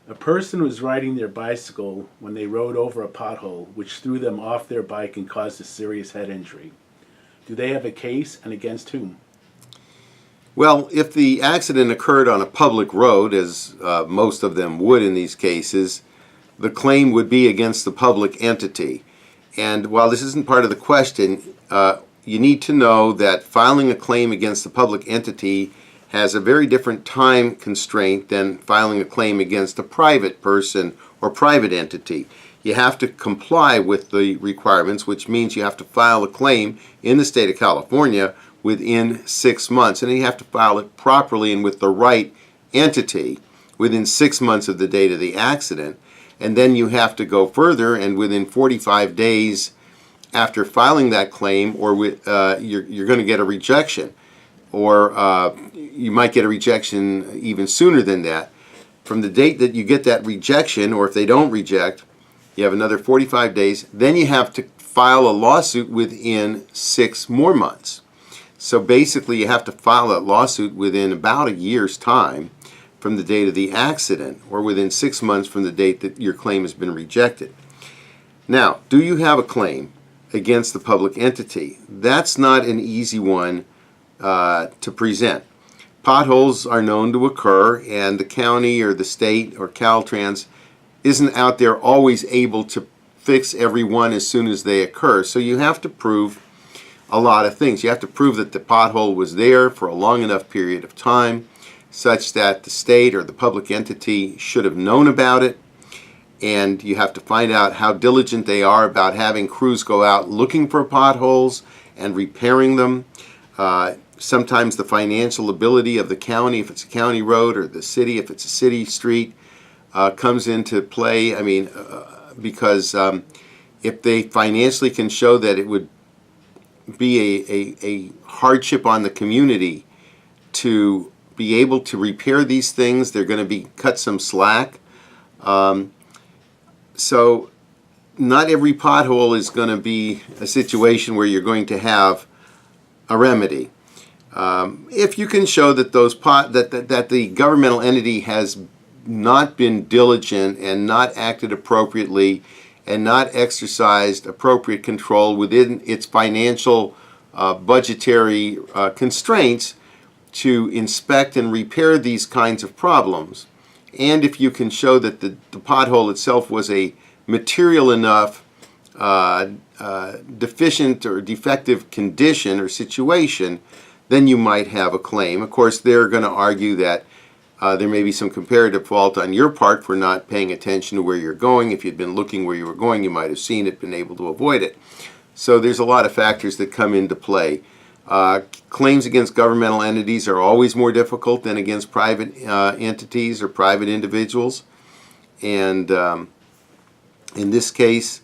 A person was riding their bicycle when they rode over a pothole, which threw them off their bike and caused a serious head injury. Do they have a case, and against whom? Well, if the accident occurred on a public road, as most of them would in these cases, the claim would be against the public entity. And while this isn't part of the question, you need to know that filing a claim against the public entity has a very different time constraint than filing a claim against a private person or private entity. You have to comply with the requirements, which means you have to file a claim in the state of California within 6 months. And you have to file it properly and with the right entity within 6 months of the date of the accident. And then you have to go further, and within 45 days after filing that claim, or you're going to get a rejection. Or you might get a rejection even sooner than that. From the date that you get that rejection, or if they don't reject, you have another 45 days. Then you have to file a lawsuit within 6 more months. So basically you have to file that lawsuit within about a year's time from the date of the accident, or within 6 months from the date that your claim has been rejected. Now, do you have a claim against the public entity? That's not an easy one to present. Potholes are known to occur, and the county or the state or Caltrans isn't out there always able to fix every one as soon as they occur. So you have to prove a lot of things. You have to prove that the pothole was there for a long enough period of time such that the state or the public entity should have known about it, and you have to find out how diligent they are about having crews go out looking for potholes and repairing them. Sometimes the financial ability of the county, if it's a county road, or the city, if it's a city street, comes into play. I mean, because if they financially can show that it would be a hardship on the community to be able to repair these things, they're going to be cut some slack. So not every pothole is going to be a situation where you're going to have a remedy. If you can show that that the governmental entity has not been diligent and not acted appropriately and not exercised appropriate control within its financial budgetary constraints to inspect and repair these kinds of problems, and if you can show that the pothole itself was a material enough deficient or defective condition or situation, then you might have a claim. Of course, they're going to argue that there may be some comparative fault on your part for not paying attention to where you're going. If you'd been looking where you were going, you might have seen it, been able to avoid it. So there's a lot of factors that come into play. Claims against governmental entities are always more difficult than against private entities or private individuals. And in this case,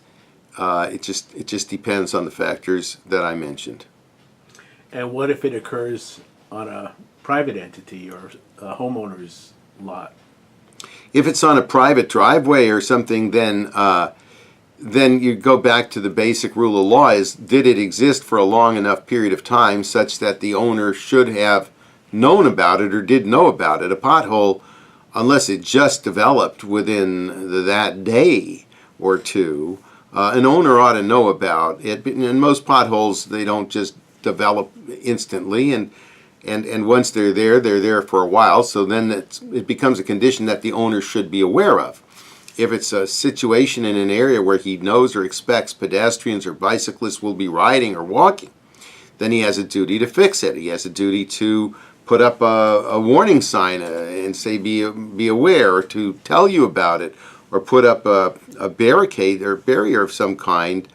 it just depends on the factors that I mentioned. And what if it occurs on a private entity or a homeowner's lot? If it's on a private driveway or something, then you go back to the basic rule of law: is did it exist for a long enough period of time such that the owner should have known about it or did know about it? A pothole, unless it just developed within that day or two, an owner ought to know about it. And most potholes, they don't just develop instantly, and once they're there for a while, so then it becomes a condition that the owner should be aware of. If it's a situation in an area where he knows or expects pedestrians or bicyclists will be riding or walking, then he has a duty to fix it. He has a duty to put up a warning sign and say be aware, or to tell you about it, or put up a barricade or barrier of some kind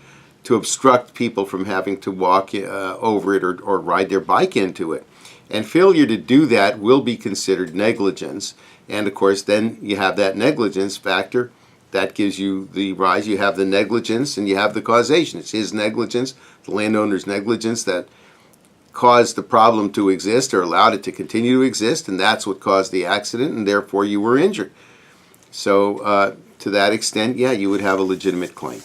to obstruct people from having to walk over it or ride their bike into it. And failure to do that will be considered negligence. And of course, then you have that negligence factor that gives you the rise. You have the negligence and you have the causation. It's his negligence, the landowner's negligence, that caused the problem to exist or allowed it to continue to exist, and that's what caused the accident, and therefore you were injured. So to that extent, yeah, you would have a legitimate claim.